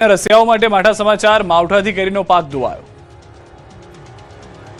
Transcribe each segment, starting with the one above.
રસિયાઓ માટે માઠા સમાચાર. માવઠાથી કેરીનો પાક ધોવાયો.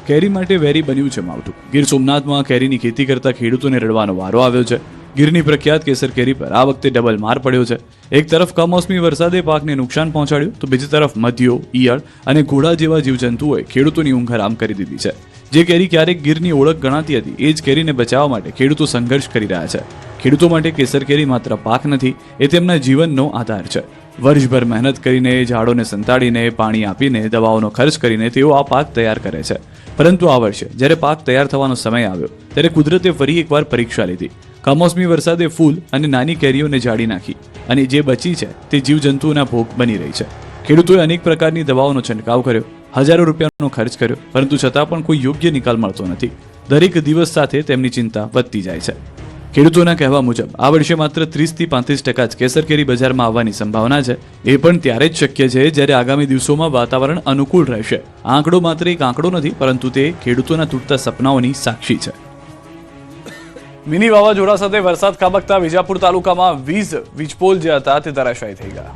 કેરી માટે વેરી બન્યું છે માવઠું. ગીર સોમનાથમાં કેરીની ખેતી કરતા ખેડૂતોને રડવાનો વારો આવ્યો છે. ગીરની પ્રખ્યાત કેસર કેરી પર આ વખતે ડબલ માર પડ્યો છે. એક તરફ કમોસમી વરસાદે પાકને નુકસાન પહોંચાડ્યું તો બીજી તરફ મધ્યો, ઈયળ અને ઘોડા જેવા જીવજંતુઓએ ખેડૂતોની ઊંઘ હરામ કરી દીધી છે. જે કેરી ક્યારેક ગીરની ઓળખ ગણાતી હતી એ જ કેરીને બચાવવા માટે ખેડૂતો સંઘર્ષ કરી રહ્યા છે. ખેડૂતો માટે કેસર કેરી માત્ર પાક નથી, એ તેમના જીવનનો આધાર છે. વર્ષભર મહેનત કરીને, ઝાડોને સંતાડીને, પાણી આપીને, દવાઓનો ખર્ચ કરીને તેઓ આ પાક તૈયાર કરે છે. પરંતુ આ વર્ષે જ્યારે પાક તૈયાર થવાનો સમય આવ્યો ત્યારે કુદરતે ફરી એકવાર પરીક્ષા લીધી. કમોસમી વરસાદે ફૂલ અને નાની કેરીઓને જાળી નાખી અને જે બચી છે તે જીવજંતુઓના ભોગ બની રહી છે. ખેડૂતોએ અનેક પ્રકારની દવાઓનો છંટકાવ કર્યો, હજારો રૂપિયાનો ખર્ચ કર્યો, પરંતુ છતાં પણ કોઈ યોગ્ય નિકાલ મળતો નથી. દરેક દિવસ સાથે તેમની ચિંતા વધતી જાય છે. ખેડૂતોના કહેવા મુજબ આ વર્ષે માત્ર 30 થી 35% જ કેસર કેરી બજારમાં આવવાની સંભાવના છે. એ પણ ત્યારે જ શક્ય છે જ્યારે આગામી દિવસોમાં વાતાવરણ અનુકૂળ રહેશે. આ આંકડો માત્ર એક આંકડો નથી, પરંતુ તે ખેડૂતોના તૂટતા સપનાઓની સાક્ષી છે. મિની વાવાઝોડા સાથે વરસાદ ખાબકતા વિજાપુર તાલુકામાં વીજપોલ જે હતા તે ધરાશાયી થઈ ગયા.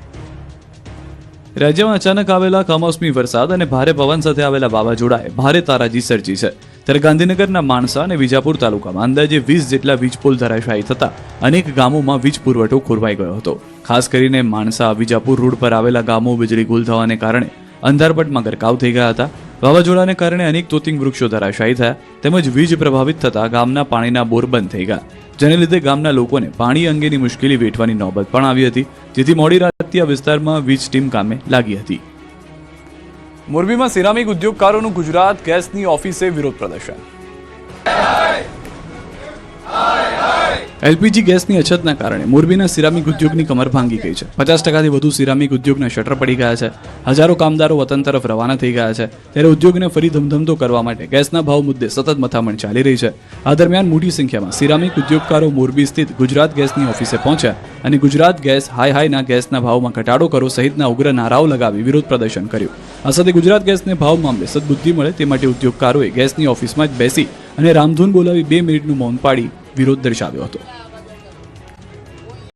રાજ્યમાં અચાનક આવેલા કમોસમી વરસાદ અને ભારે પવન સાથે આવેલા વાવાઝોડાએ ભારે તારાજી સર્જી છે. ત્યારે ગાંધીનગરના માણસા અને વિજાપુર તાલુકામાં અંદાજે 20 જેટલા વીજપોલ ધરાશાયી થતા અનેક ગામોમાં વીજ પુરવઠો ખોરવાઈ ગયો હતો. ખાસ કરીને માણસા વિજાપુર રોડ પર આવેલા ગામો વીજળી ગુલ થવાને કારણે અંધારપટમાં ગરકાવ થઈ ગયા હતા. વાવાઝોડાને કારણે અનેક તોતિંગ વૃક્ષો ધરાશાયી થયા તેમજ વીજ પ્રભાવિત થતા ગામના પાણીના બોર બંધ થઈ ગયા, જેને લીધે ગામના લોકોને પાણી અંગેની મુશ્કેલી વેઠવાની નોબત પણ આવી હતી. જેથી મોડી રાતથી આ વિસ્તારમાં વીજ ટીમ કામે લાગી હતી. મોરબીમાં સિરામિક ઉદ્યોગકારોનું ગુજરાત ગેસની ઓફિસે વિરોધ પ્રદર્શન. એલપીજી ગેસની અછતના કારણે મોરબીના સિરામિક ઉદ્યોગની કમર ભાંગી ગઈ છે. 50%થી વધુ સિરામિક ઉદ્યોગના શટર પડી ગયા છે. હજારો કામદારો વતન તરફ રવાના થઈ ગયા છે. ત્યારે ઉદ્યોગને ફરી ધમધમતો કરવા માટે ગેસના ભાવ મુદ્દે સતત મથામણ ચાલી રહી છે. આ દરમિયાન મોટી સંખ્યામાં સિરામિક ઉદ્યોગકારો મોરબી સ્થિત ગુજરાત ગેસની ઓફિસે પહોંચ્યા અને ગુજરાત ગેસ હાઈના ગેસના ભાવમાં ઘટાડો કરો સહિતના ઉગ્ર નારાઓ લગાવી વિરોધ પ્રદર્શન કર્યું. આ સાથે ગુજરાત ગેસને ભાવ મામલે સદબુદ્ધિ મળે તે માટે ઉદ્યોગકારોએ ગેસની ઓફિસમાં જ બેસી અને રામધૂન બોલાવી 2 મિનિટનું મૌન પાડી વિરોધ દર્શાવ્યો હતો.